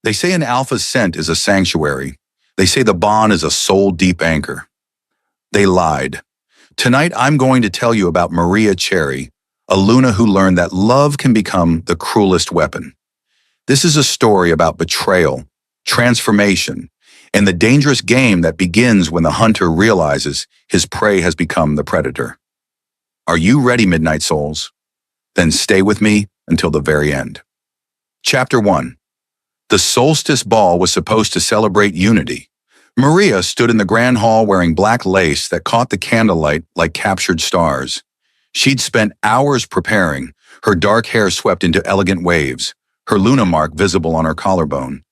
They say an alpha's scent is a sanctuary. They say the bond is a soul-deep anchor. They lied. Tonight I'm going to tell you about Maria Cherry, a Luna who learned that love can become the cruelest weapon. This is a story about betrayal, transformation, and the dangerous game that begins when the hunter realizes his prey has become the predator. Are you ready, Midnight Souls? Then stay with me until the very end. Chapter 1. The solstice ball was supposed to celebrate unity. Maria stood in the grand hall wearing black lace that caught the candlelight like captured stars. She'd spent hours preparing, her dark hair swept into elegant waves, her Luna mark visible on her collarbone,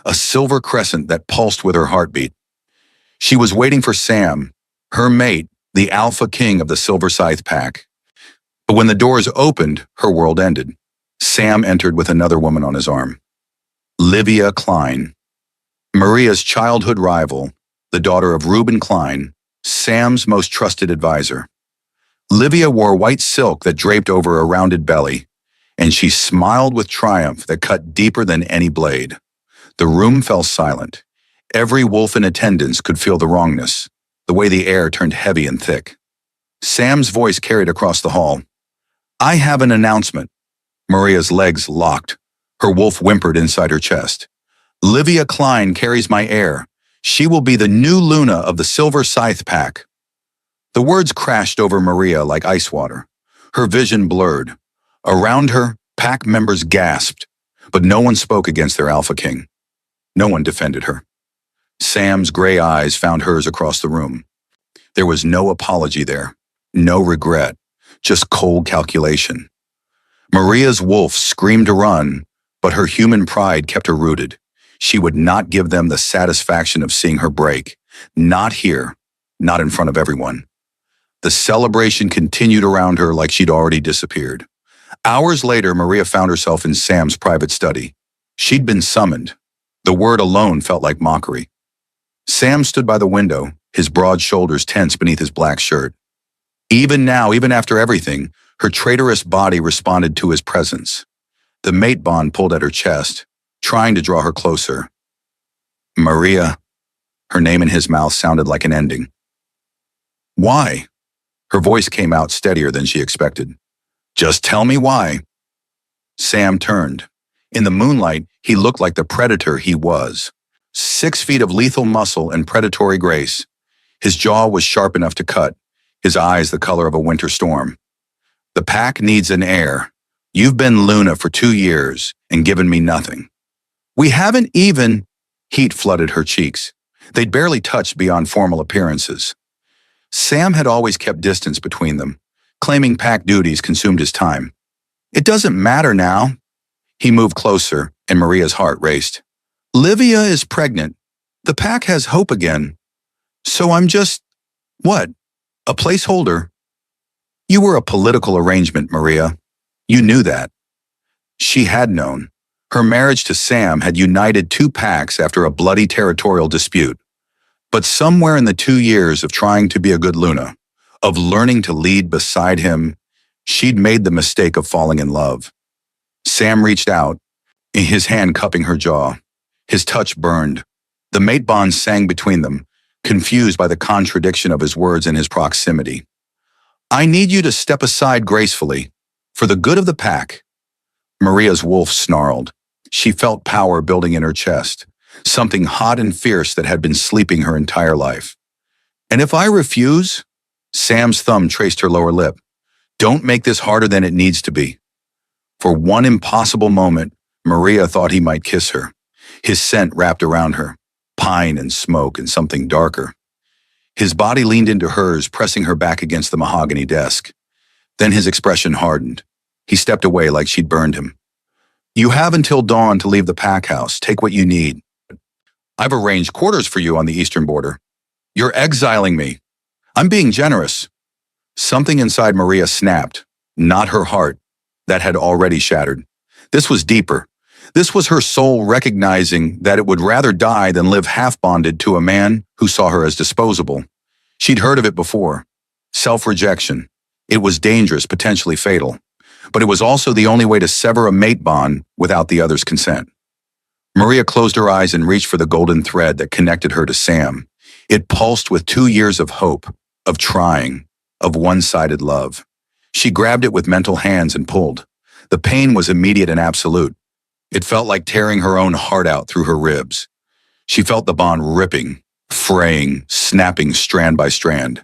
a silver crescent that pulsed with her heartbeat. She was waiting for Sam, her mate, the alpha king of the Silver Scythe pack. But when the doors opened, her world ended. Sam entered with another woman on his arm. Livia Klein, Maria's childhood rival, the daughter of Reuben Klein, Sam's most trusted advisor. Livia wore white silk that draped over a rounded belly, and she smiled with triumph that cut deeper than any blade. The room fell silent. Every wolf in attendance could feel the wrongness, the way the air turned heavy and thick. Sam's voice carried across the hall. I have an announcement. Maria's legs locked. Her wolf whimpered inside her chest. Livia Klein carries my heir. She will be the new Luna of the Silver Scythe pack. The words crashed over Maria like ice water. Her vision blurred. Around her, pack members gasped, but no one spoke against their alpha king. No one defended her. Sam's gray eyes found hers across the room. There was no apology there, no regret, just cold calculation. Maria's wolf screamed to run, but her human pride kept her rooted. She would not give them the satisfaction of seeing her break. Not here, not in front of everyone. The celebration continued around her like she'd already disappeared. Hours later, Maria found herself in Sam's private study. She'd been summoned. The word alone felt like mockery. Sam stood by the window, his broad shoulders tense beneath his black shirt. Even now, even after everything, her traitorous body responded to his presence. The mate bond pulled at her chest, trying to draw her closer. Maria, her name in his mouth sounded like an ending. Why? Her voice came out steadier than she expected. Just tell me why. Sam turned. In the moonlight, he looked like the predator he was. 6 feet of lethal muscle and predatory grace. His jaw was sharp enough to cut, his eyes the color of a winter storm. The pack needs an heir. You've been Luna for 2 years and given me nothing. We haven't even... Heat flooded her cheeks. They'd barely touched beyond formal appearances. Sam had always kept distance between them, claiming pack duties consumed his time. It doesn't matter now. He moved closer, and Maria's heart raced. Livia is pregnant. The pack has hope again. So I'm just... what? A placeholder? You were a political arrangement, Maria. You knew that. She had known. Her marriage to Sam had united 2 packs after a bloody territorial dispute. But somewhere in the 2 years of trying to be a good Luna, of learning to lead beside him, she'd made the mistake of falling in love. Sam reached out, his hand cupping her jaw. His touch burned. The mate bond sang between them, confused by the contradiction of his words and his proximity. I need you to step aside gracefully, for the good of the pack. Maria's wolf snarled. She felt power building in her chest, something hot and fierce that had been sleeping her entire life. And if I refuse? Sam's thumb traced her lower lip. Don't make this harder than it needs to be. For one impossible moment, Maria thought he might kiss her. His scent wrapped around her, pine and smoke and something darker. His body leaned into hers, pressing her back against the mahogany desk. Then his expression hardened. He stepped away like she'd burned him. You have until dawn to leave the pack house. Take what you need. I've arranged quarters for you on the eastern border. You're exiling me. I'm being generous. Something inside Maria snapped, not her heart, that had already shattered. This was deeper. This was her soul recognizing that it would rather die than live half-bonded to a man who saw her as disposable. She'd heard of it before. Self-rejection. It was dangerous, potentially fatal. But it was also the only way to sever a mate bond without the other's consent. Maria closed her eyes and reached for the golden thread that connected her to Sam. It pulsed with 2 years of hope, of trying, of one-sided love. She grabbed it with mental hands and pulled. The pain was immediate and absolute. It felt like tearing her own heart out through her ribs. She felt the bond ripping, fraying, snapping strand by strand.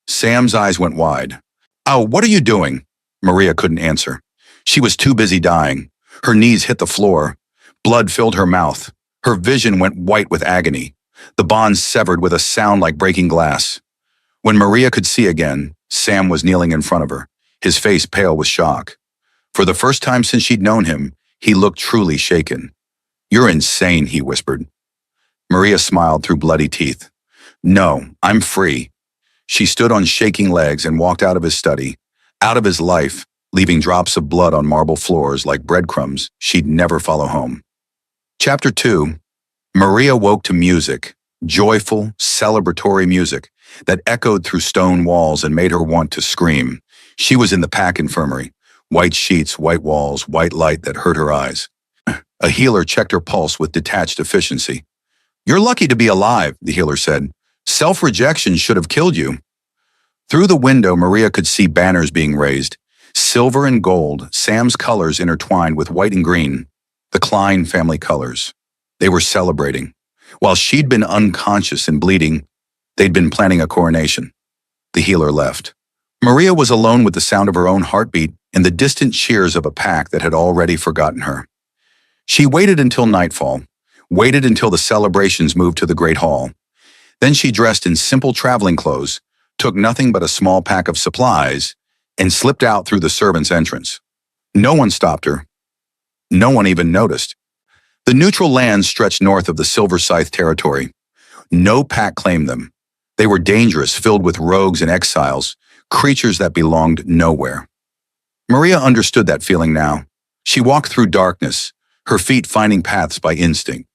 Sam's eyes went wide. "Oh, what are you doing?" Maria couldn't answer. She was too busy dying. Her knees hit the floor. Blood filled her mouth. Her vision went white with agony. The bond severed with a sound like breaking glass. When Maria could see again, Sam was kneeling in front of her, his face pale with shock. For the first time since she'd known him, he looked truly shaken. "You're insane," he whispered. Maria smiled through bloody teeth. "No, I'm free." She stood on shaking legs and walked out of his study, out of his life, leaving drops of blood on marble floors like breadcrumbs she'd never follow home. Chapter 2. Maria woke to music, joyful, celebratory music that echoed through stone walls and made her want to scream. She was in the pack infirmary. White sheets, white walls, white light that hurt her eyes. A healer checked her pulse with detached efficiency. "You're lucky to be alive," the healer said. "Self-rejection should have killed you." Through the window, Maria could see banners being raised. Silver and gold, Sam's colors intertwined with white and green. The Klein family colors. They were celebrating. While she'd been unconscious and bleeding, they'd been planning a coronation. The healer left. Maria was alone with the sound of her own heartbeat and the distant cheers of a pack that had already forgotten her. She waited until nightfall, waited until the celebrations moved to the Great Hall. Then she dressed in simple traveling clothes, took nothing but a small pack of supplies, and slipped out through the servants' entrance. No one stopped her. No one even noticed. The neutral lands stretched north of the Silver Scythe territory. No pack claimed them. They were dangerous, filled with rogues and exiles, creatures that belonged nowhere. Maria understood that feeling now. She walked through darkness, her feet finding paths by instinct.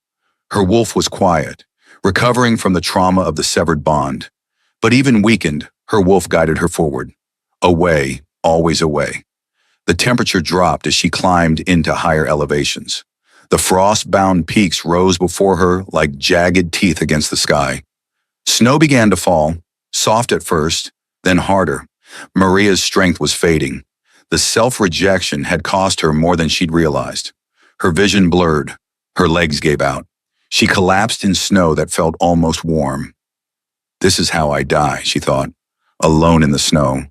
Her wolf was quiet, recovering from the trauma of the severed bond. But even weakened, her wolf guided her forward. Away, always away. The temperature dropped as she climbed into higher elevations. The frost-bound peaks rose before her like jagged teeth against the sky. Snow began to fall, soft at first, then harder. Maria's strength was fading. The self-rejection had cost her more than she'd realized. Her vision blurred. Her legs gave out. She collapsed in snow that felt almost warm. "This is how I die," she thought, alone in the snow.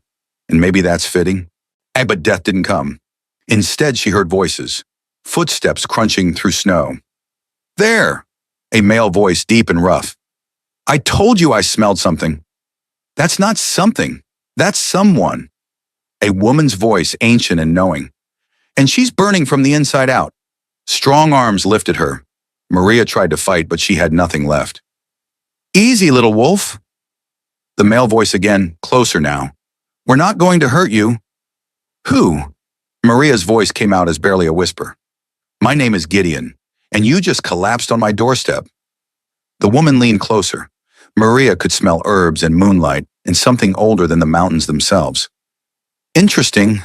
And maybe that's fitting. But death didn't come. Instead, she heard voices, footsteps crunching through snow. "There!" A male voice, deep and rough. "I told you I smelled something." "That's not something. That's someone." A woman's voice, ancient and knowing. "And she's burning from the inside out." Strong arms lifted her. Maria tried to fight, but she had nothing left. "Easy, little wolf." The male voice again, closer now. "We're not going to hurt you." "Who?" Maria's voice came out as barely a whisper. "My name is Gideon, and you just collapsed on my doorstep." The woman leaned closer. Maria could smell herbs and moonlight and something older than the mountains themselves. "Interesting,"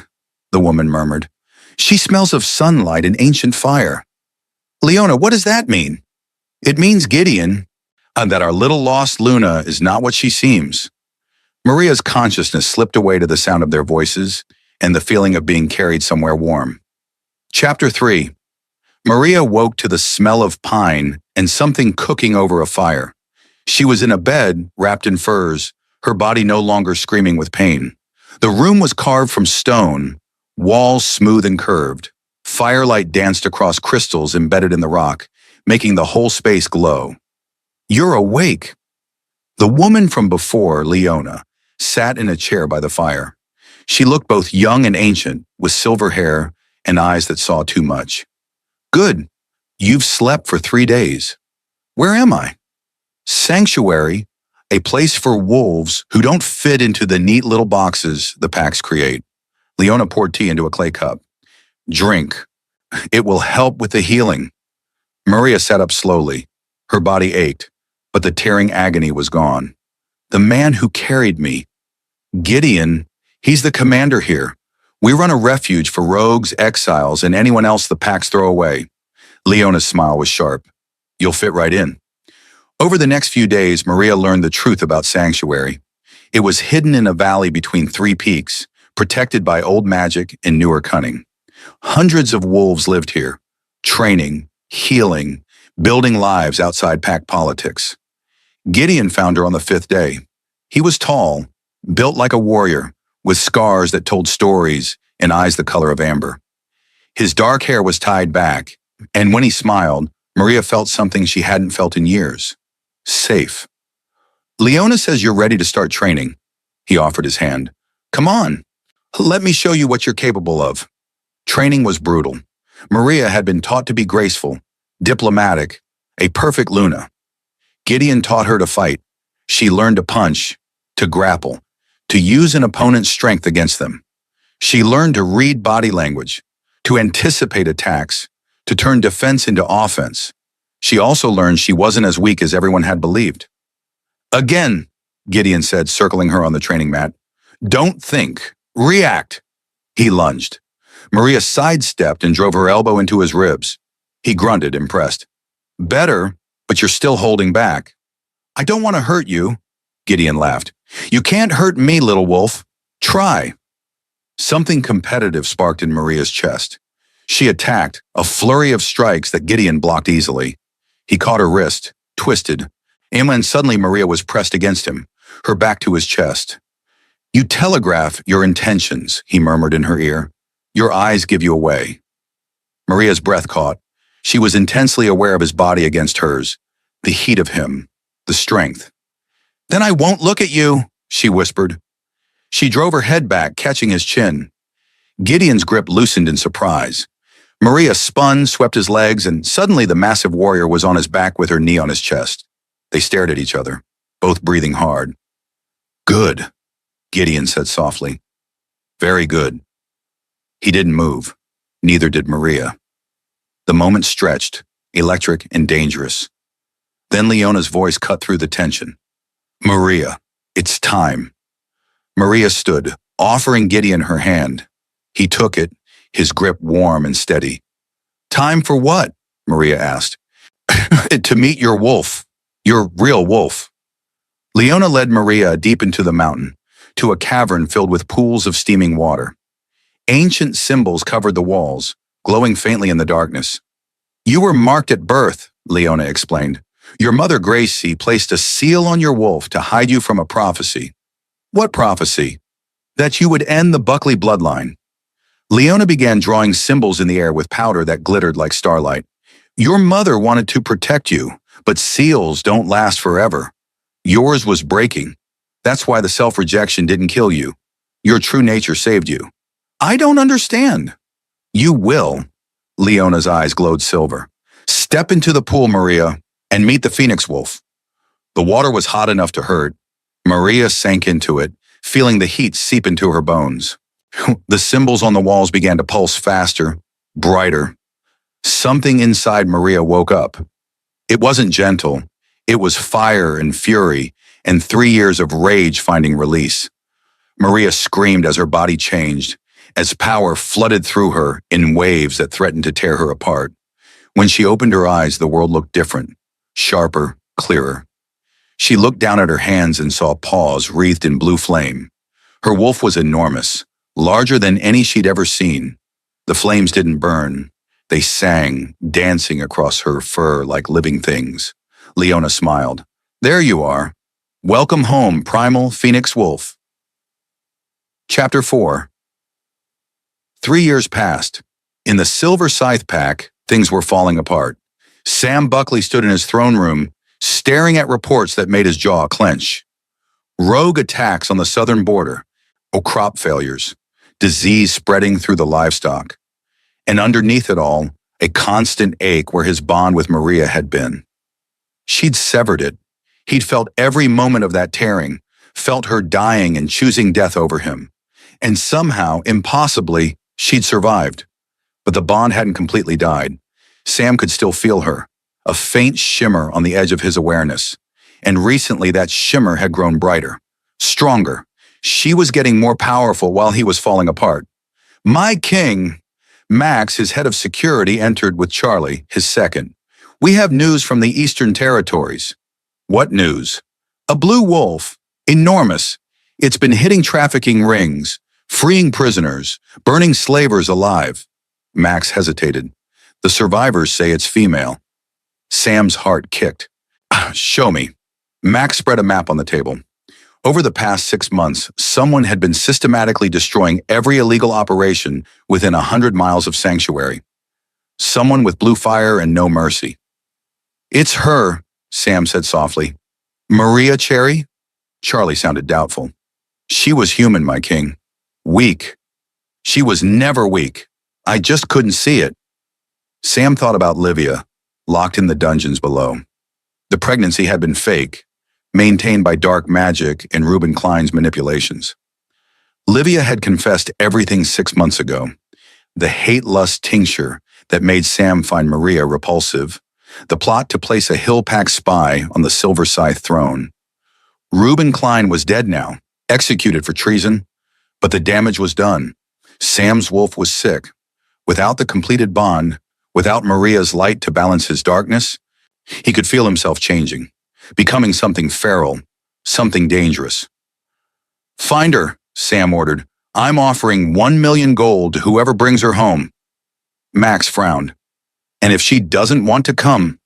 the woman murmured. "She smells of sunlight and ancient fire." "Leona, what does that mean?" "It means, Gideon, that our little lost Luna is not what she seems." Maria's consciousness slipped away to the sound of their voices and the feeling of being carried somewhere warm. Chapter 3. Maria woke to the smell of pine and something cooking over a fire. She was in a bed, wrapped in furs, her body no longer screaming with pain. The room was carved from stone, walls smooth and curved. Firelight danced across crystals embedded in the rock, making the whole space glow. "You're awake." The woman from before, Leona, sat in a chair by the fire. She looked both young and ancient, with silver hair and eyes that saw too much. "Good. You've slept for 3 days. Where am I?" "Sanctuary, a place for wolves who don't fit into the neat little boxes the packs create." Leona poured tea into a clay cup. "Drink. It will help with the healing." Maria sat up slowly. Her body ached, but the tearing agony was gone. "The man who carried me. Gideon, he's the commander here. We run a refuge for rogues, exiles, and anyone else the packs throw away. Leona's smile was sharp. You'll fit right in. Over the next few days, Maria learned the truth about Sanctuary. It was hidden in a valley between three peaks, protected by old magic and newer cunning. Hundreds of wolves lived here, training, healing, building lives outside pack politics. Gideon found her on the fifth day. He was tall, built like a warrior, with scars that told stories and eyes the color of amber. His dark hair was tied back, and when he smiled, Maria felt something she hadn't felt in years. Safe. Leona says you're ready to start training. He offered his hand. Come on. Let me show you what you're capable of. Training was brutal. Maria had been taught to be graceful, diplomatic, a perfect Luna. Gideon taught her to fight. She learned to punch, to grapple, to use an opponent's strength against them. She learned to read body language, to anticipate attacks, to turn defense into offense. She also learned she wasn't as weak as everyone had believed. Again, Gideon said, circling her on the training mat. Don't think. React. He lunged. Maria sidestepped and drove her elbow into his ribs. He grunted, impressed. Better, but you're still holding back. I don't want to hurt you, Gideon laughed. You can't hurt me, little wolf. Try. Something competitive sparked in Maria's chest. She attacked, a flurry of strikes that Gideon blocked easily. He caught her wrist, twisted, and when suddenly Maria was pressed against him, her back to his chest. You telegraph your intentions, he murmured in her ear. Your eyes give you away. Maria's breath caught. She was intensely aware of his body against hers, the heat of him, the strength. Then I won't look at you, she whispered. She drove her head back, catching his chin. Gideon's grip loosened in surprise. Maria spun, swept his legs, and suddenly the massive warrior was on his back with her knee on his chest. They stared at each other, both breathing hard. Good, Gideon said softly. Very good. He didn't move. Neither did Maria. The moment stretched, electric and dangerous. Then Leona's voice cut through the tension. Maria, it's time. Maria stood, offering Gideon her hand. He took it, his grip warm and steady. Time for what? Maria asked. To meet your wolf, your real wolf. Leona led Maria deep into the mountain, to a cavern filled with pools of steaming water. Ancient symbols covered the walls, glowing faintly in the darkness. You were marked at birth, Leona explained. Your mother Gracie placed a seal on your wolf to hide you from a prophecy. What prophecy? That you would end the Buckley bloodline. Leona began drawing symbols in the air with powder that glittered like starlight. Your mother wanted to protect you, but seals don't last forever. Yours was breaking. That's why the self-rejection didn't kill you. Your true nature saved you. I don't understand. You will. Leona's eyes glowed silver. Step into the pool, Maria, and meet the Phoenix Wolf. The water was hot enough to hurt. Maria sank into it, feeling the heat seep into her bones. The symbols on the walls began to pulse faster, brighter. Something inside Maria woke up. It wasn't gentle. It was fire and fury, and 3 years of rage finding release. Maria screamed as her body changed, as power flooded through her in waves that threatened to tear her apart. When she opened her eyes, the world looked different, sharper, clearer. She looked down at her hands and saw paws wreathed in blue flame. Her wolf was enormous, larger than any she'd ever seen. The flames didn't burn. They sang, dancing across her fur like living things. Leona smiled. There you are. Welcome home, primal Phoenix Wolf. Chapter 4. 3 years passed. In the Silver Scythe Pack, things were falling apart. Sam Buckley stood in his throne room, staring at reports that made his jaw clench. Rogue attacks on the southern border, crop failures, disease spreading through the livestock. And underneath it all, a constant ache where his bond with Maria had been. She'd severed it. He'd felt every moment of that tearing, felt her dying and choosing death over him. And somehow, impossibly, she'd survived. But the bond hadn't completely died. Sam could still feel her, a faint shimmer on the edge of his awareness. And recently that shimmer had grown brighter, stronger. She was getting more powerful while he was falling apart. My king, Max, his head of security, entered with Charlie, his second. We have news from the Eastern Territories. What news? A blue wolf. Enormous. It's been hitting trafficking rings, freeing prisoners, burning slavers alive. Max hesitated. The survivors say it's female. Sam's heart kicked. Show me. Max spread a map on the table. Over the past 6 months, someone had been systematically destroying every illegal operation within 100 miles of Sanctuary. Someone with blue fire and no mercy. It's her, Sam said softly. Maria Cherry? Charlie sounded doubtful. She was human, my king. Weak. She was never weak. I just couldn't see it. Sam thought about Livia, locked in the dungeons below. The pregnancy had been fake, maintained by dark magic and Reuben Klein's manipulations. Livia had confessed everything 6 months ago. The hate-lust tincture that made Sam find Maria repulsive, the plot to place a Hill-Pack spy on the Silver Scythe throne. Reuben Klein was dead now, executed for treason, but the damage was done. Sam's wolf was sick. Without the completed bond, without Maria's light to balance his darkness, he could feel himself changing, becoming something feral, something dangerous. Find her, Sam ordered. I'm offering 1 million gold to whoever brings her home. Max frowned. And if she doesn't want to come?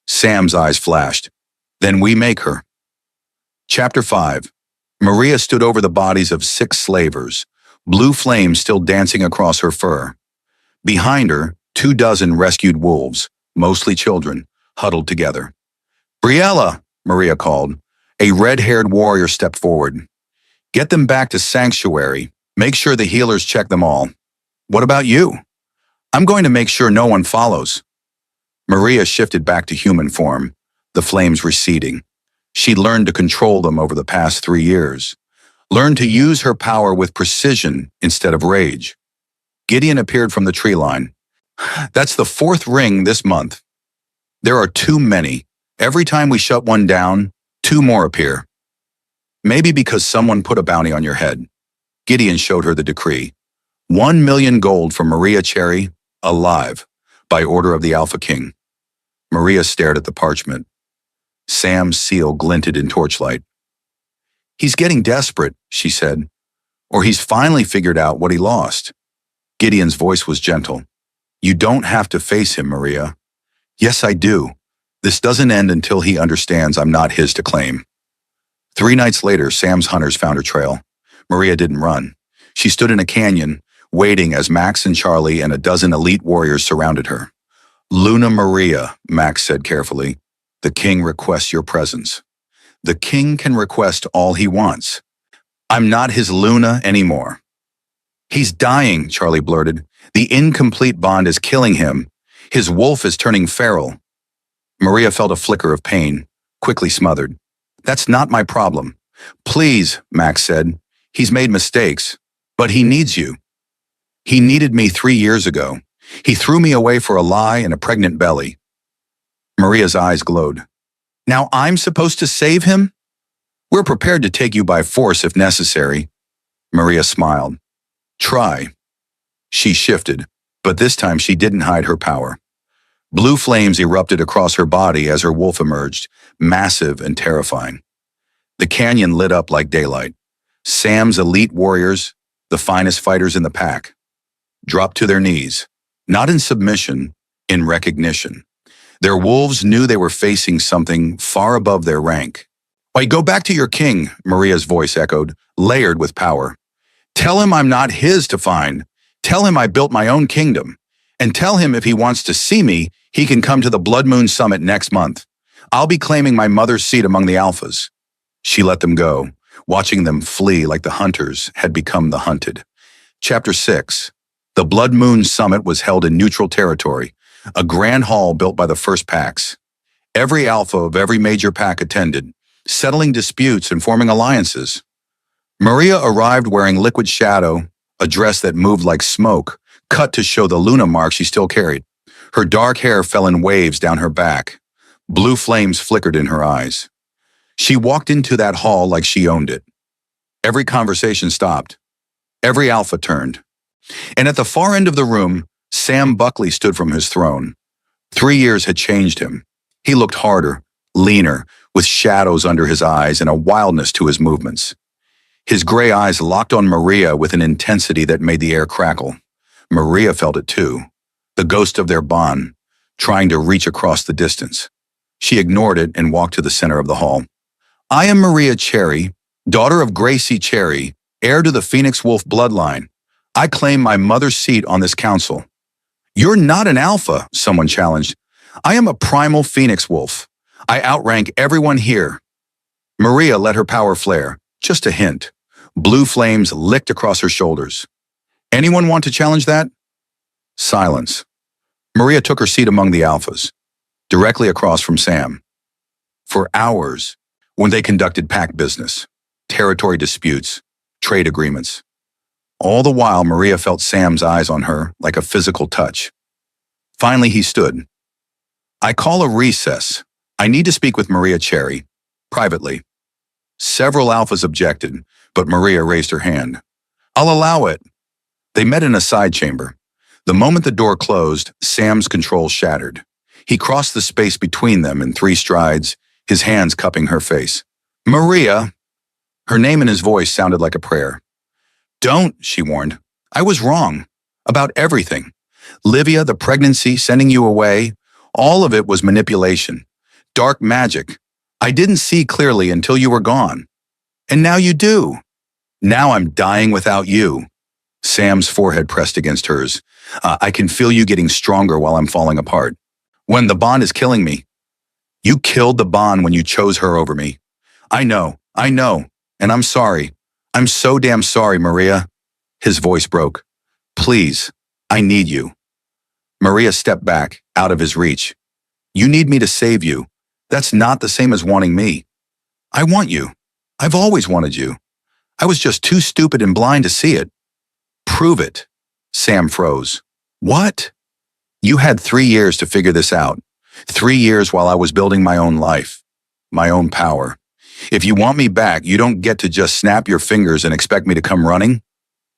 Sam's eyes flashed. Then we make her. Chapter 5. Maria stood over the bodies of 6 slavers, blue flames still dancing across her fur. Behind her, 24 rescued wolves, mostly children, huddled together. Briella, Maria called. A red-haired warrior stepped forward. Get them back to Sanctuary. Make sure the healers check them all. What about you? I'm going to make sure no one follows. Maria shifted back to human form, the flames receding. She'd learned to control them over the past 3 years, learned to use her power with precision instead of rage. Gideon appeared from the tree line. That's the 4th ring this month. There are too many. Every time we shut one down, 2 more appear. Maybe because someone put a bounty on your head. Gideon showed her the decree. 1 million gold for Maria Cherry, alive, by order of the Alpha King. Maria stared at the parchment. Sam's seal glinted in torchlight. He's getting desperate, she said. Or he's finally figured out what he lost. Gideon's voice was gentle. You don't have to face him, Maria. Yes, I do. This doesn't end until he understands I'm not his to claim. 3 nights later, Sam's hunters found her trail. Maria didn't run. She stood in a canyon, waiting as Max and Charlie and a dozen elite warriors surrounded her. Luna Maria, Max said carefully. The king requests your presence. The king can request all he wants. I'm not his Luna anymore. He's dying, Charlie blurted. The incomplete bond is killing him. His wolf is turning feral. Maria felt a flicker of pain, quickly smothered. That's not my problem. Please, Max said. He's made mistakes, but he needs you. He needed me 3 years ago. He threw me away for a lie and a pregnant belly. Maria's eyes glowed. Now I'm supposed to save him? We're prepared to take you by force if necessary. Maria smiled. Try. She shifted, but this time she didn't hide her power. Blue flames erupted across her body as her wolf emerged, massive and terrifying. The canyon lit up like daylight. Sam's elite warriors, the finest fighters in the pack, dropped to their knees, not in submission, in recognition. Their wolves knew they were facing something far above their rank. Why, go back to your king, Maria's voice echoed, layered with power. Tell him I'm not his to find. Tell him I built my own kingdom. And tell him if he wants to see me, he can come to the Blood Moon Summit next month. I'll be claiming my mother's seat among the alphas. She let them go, watching them flee like the hunters had become the hunted. Chapter 6. The Blood Moon Summit was held in neutral territory, a grand hall built by the first packs. Every alpha of every major pack attended, settling disputes and forming alliances. Maria arrived wearing liquid shadow, a dress that moved like smoke, cut to show the Luna mark she still carried. Her dark hair fell in waves down her back. Blue flames flickered in her eyes. She walked into that hall like she owned it. Every conversation stopped. Every alpha turned. And at the far end of the room, Sam Buckley stood from his throne. 3 years had changed him. He looked harder, leaner, with shadows under his eyes and a wildness to his movements. His gray eyes locked on Maria with an intensity that made the air crackle. Maria felt it too, the ghost of their bond, trying to reach across the distance. She ignored it and walked to the center of the hall. I am Maria Cherry, daughter of Gracie Cherry, heir to the Phoenix Wolf bloodline. I claim my mother's seat on this council. You're not an alpha, someone challenged. I am a primal Phoenix Wolf. I outrank everyone here. Maria let her power flare, just a hint. Blue flames licked across her shoulders. Anyone want to challenge that? Silence. Maria took her seat among the alphas, directly across from Sam. For hours, when they conducted pack business, territory disputes, trade agreements. All the while, Maria felt Sam's eyes on her like a physical touch. Finally, he stood. I call a recess. I need to speak with Maria Cherry, privately. Several alphas objected, but Maria raised her hand. I'll allow it. They met in a side chamber. The moment the door closed, Sam's control shattered. He crossed the space between them in 3 strides, his hands cupping her face. Maria! Her name and his voice sounded like a prayer. Don't, she warned. I was wrong. About everything. Livia, the pregnancy, sending you away, all of it was manipulation. Dark magic. I didn't see clearly until you were gone. And now you do. Now I'm dying without you. Sam's forehead pressed against hers. I can feel you getting stronger while I'm falling apart. When the bond is killing me. You killed the bond when you chose her over me. I know, and I'm sorry. I'm so damn sorry, Maria. His voice broke. Please, I need you. Maria stepped back, out of his reach. You need me to save you. That's not the same as wanting me. I want you. I've always wanted you. I was just too stupid and blind to see it. Prove it. Sam froze. What? You had 3 years to figure this out. 3 years while I was building my own life, my own power. If you want me back, you don't get to just snap your fingers and expect me to come running.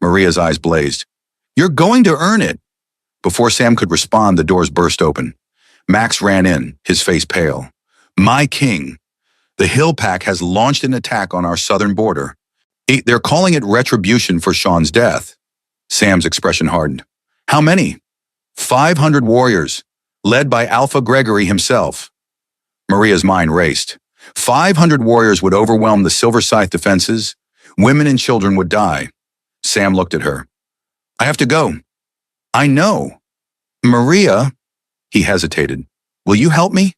Maria's eyes blazed. You're going to earn it. Before Sam could respond, the doors burst open. Max ran in, his face pale. My king. The Hill Pack has launched an attack on our southern border. They're calling it retribution for Sean's death. Sam's expression hardened. How many? 500 warriors, led by Alpha Gregory himself. Maria's mind raced. 500 warriors would overwhelm the Silver Scythe defenses. Women and children would die. Sam looked at her. I have to go. I know. Maria, he hesitated. Will you help me?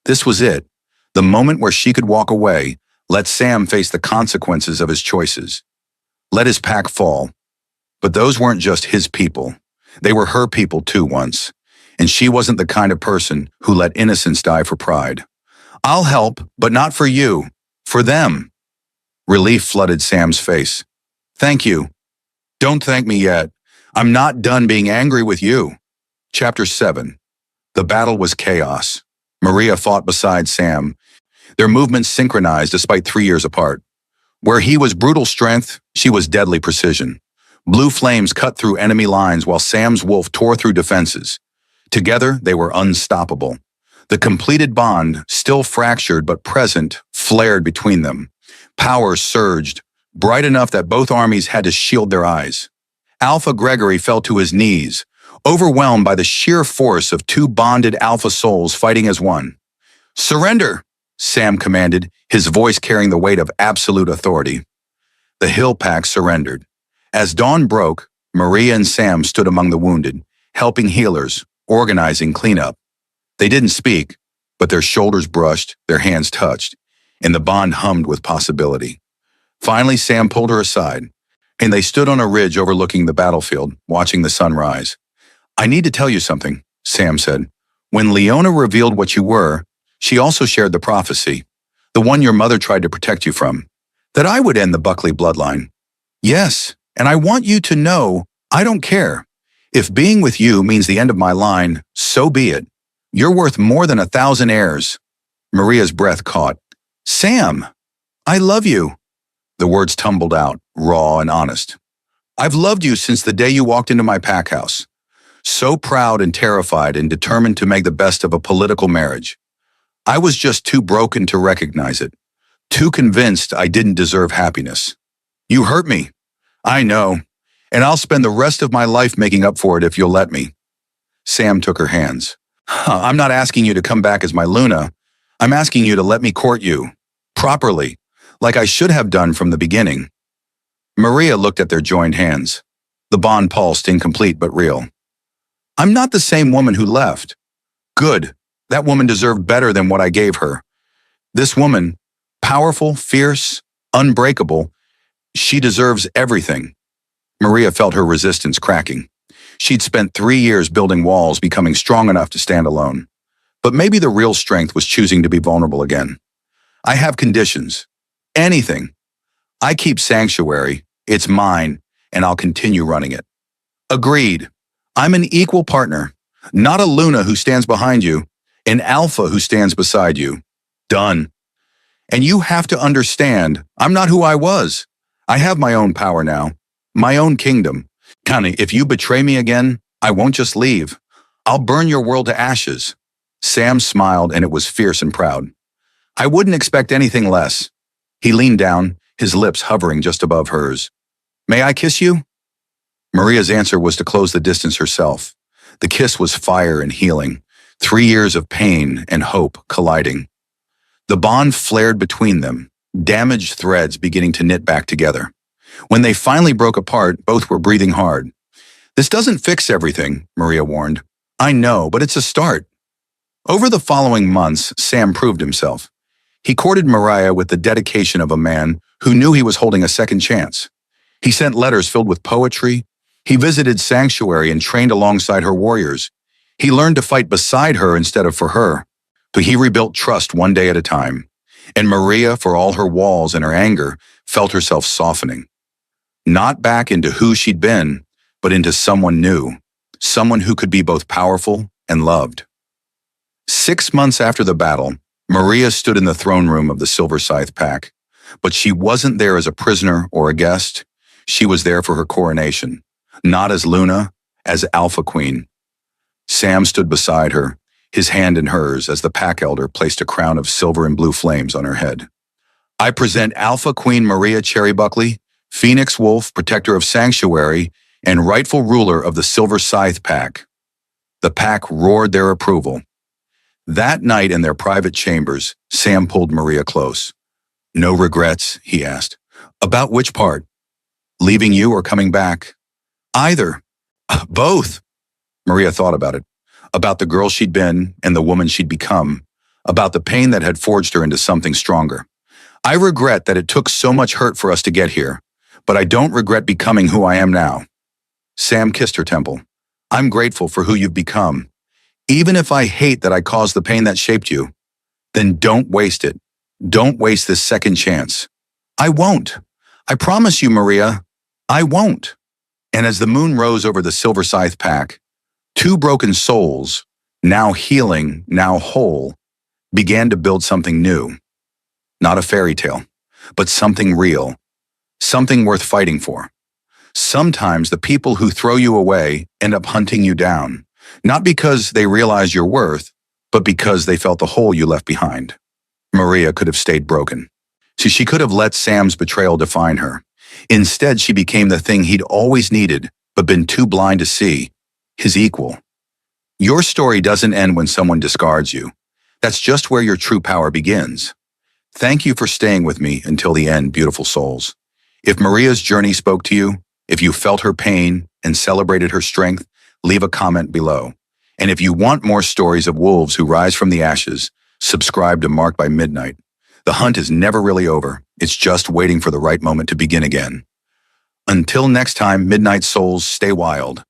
This was it. The moment where she could walk away, let Sam face the consequences of his choices. Let his pack fall. But those weren't just his people. They were her people too once. And she wasn't the kind of person who let innocence die for pride. I'll help, but not for you. For them. Relief flooded Sam's face. Thank you. Don't thank me yet. I'm not done being angry with you. Chapter 7. The battle was chaos. Maria fought beside Sam. Their movements synchronized despite 3 years apart. Where he was brutal strength, she was deadly precision. Blue flames cut through enemy lines while Sam's wolf tore through defenses. Together, they were unstoppable. The completed bond, still fractured but present, flared between them. Power surged, bright enough that both armies had to shield their eyes. Alpha Gregory fell to his knees, overwhelmed by the sheer force of 2 bonded alpha souls fighting as one. Surrender, Sam commanded, his voice carrying the weight of absolute authority. The Hill Pack surrendered. As dawn broke, Maria and Sam stood among the wounded, helping healers, organizing cleanup. They didn't speak, but their shoulders brushed, their hands touched, and the bond hummed with possibility. Finally, Sam pulled her aside, and they stood on a ridge overlooking the battlefield, watching the sun rise. I need to tell you something, Sam said. When Leona revealed what you were, she also shared the prophecy, the one your mother tried to protect you from, that I would end the Buckley bloodline. Yes, and I want you to know, I don't care. If being with you means the end of my line, so be it. You're worth more than 1,000 heirs. Maria's breath caught. Sam, I love you. The words tumbled out, raw and honest. I've loved you since the day you walked into my pack house. So proud and terrified and determined to make the best of a political marriage. I was just too broken to recognize it, too convinced I didn't deserve happiness. You hurt me. I know, and I'll spend the rest of my life making up for it if you'll let me. Sam took her hands. I'm not asking you to come back as my Luna. I'm asking you to let me court you. Properly, like I should have done from the beginning. Maria looked at their joined hands. The bond pulsed, incomplete but real. I'm not the same woman who left. Good. That woman deserved better than what I gave her. This woman, powerful, fierce, unbreakable, she deserves everything. Maria felt her resistance cracking. She'd spent 3 years building walls, becoming strong enough to stand alone. But maybe the real strength was choosing to be vulnerable again. I have conditions. Anything. I keep Sanctuary. It's mine, and I'll continue running it. Agreed. I'm an equal partner. Not a Luna who stands behind you, an Alpha who stands beside you. Done. And you have to understand, I'm not who I was. I have my own power now, my own kingdom. Connie, if you betray me again, I won't just leave. I'll burn your world to ashes. Sam smiled, and it was fierce and proud. I wouldn't expect anything less. He leaned down, his lips hovering just above hers. May I kiss you? Maria's answer was to close the distance herself. The kiss was fire and healing, 3 years of pain and hope colliding. The bond flared between them, damaged threads beginning to knit back together. When they finally broke apart, both were breathing hard. This doesn't fix everything, Maria warned. I know, but it's a start. Over the following months, Sam proved himself. He courted Mariah with the dedication of a man who knew he was holding a second chance. He sent letters filled with poetry. He visited Sanctuary and trained alongside her warriors. He learned to fight beside her instead of for her. But he rebuilt trust one day at a time. And Maria, for all her walls and her anger, felt herself softening. Not back into who she'd been, but into someone new. Someone who could be both powerful and loved. 6 months after the battle, Maria stood in the throne room of the Silver Scythe Pack. But she wasn't there as a prisoner or a guest. She was there for her coronation. Not as Luna, as Alpha Queen. Sam stood beside her, his hand in hers as the pack elder placed a crown of silver and blue flames on her head. I present Alpha Queen Maria Cherry Buckley, Phoenix Wolf, protector of Sanctuary, and rightful ruler of the Silver Scythe Pack. The pack roared their approval. That night in their private chambers, Sam pulled Maria close. No regrets, he asked. About which part? Leaving you or coming back? Either. Both. Maria thought about it. About the girl she'd been and the woman she'd become. About the pain that had forged her into something stronger. I regret that it took so much hurt for us to get here, but I don't regret becoming who I am now. Sam kissed her temple. I'm grateful for who you've become. Even if I hate that I caused the pain that shaped you, then don't waste it. Don't waste this second chance. I won't. I promise you, Maria, I won't. And as the moon rose over the Silver Scythe Pack, 2 broken souls, now healing, now whole, began to build something new. Not a fairy tale, but something real. Something worth fighting for. Sometimes the people who throw you away end up hunting you down. Not because they realize your worth, but because they felt the hole you left behind. Maria could have stayed broken. She could have let Sam's betrayal define her. Instead, she became the thing he'd always needed, but been too blind to see. His equal. Your story doesn't end when someone discards you. That's just where your true power begins. Thank you for staying with me until the end, beautiful souls. If Maria's journey spoke to you, if you felt her pain and celebrated her strength, leave a comment below. And if you want more stories of wolves who rise from the ashes, subscribe to Marked by Midnight. The hunt is never really over. It's just waiting for the right moment to begin again. Until next time, Midnight Souls, stay wild.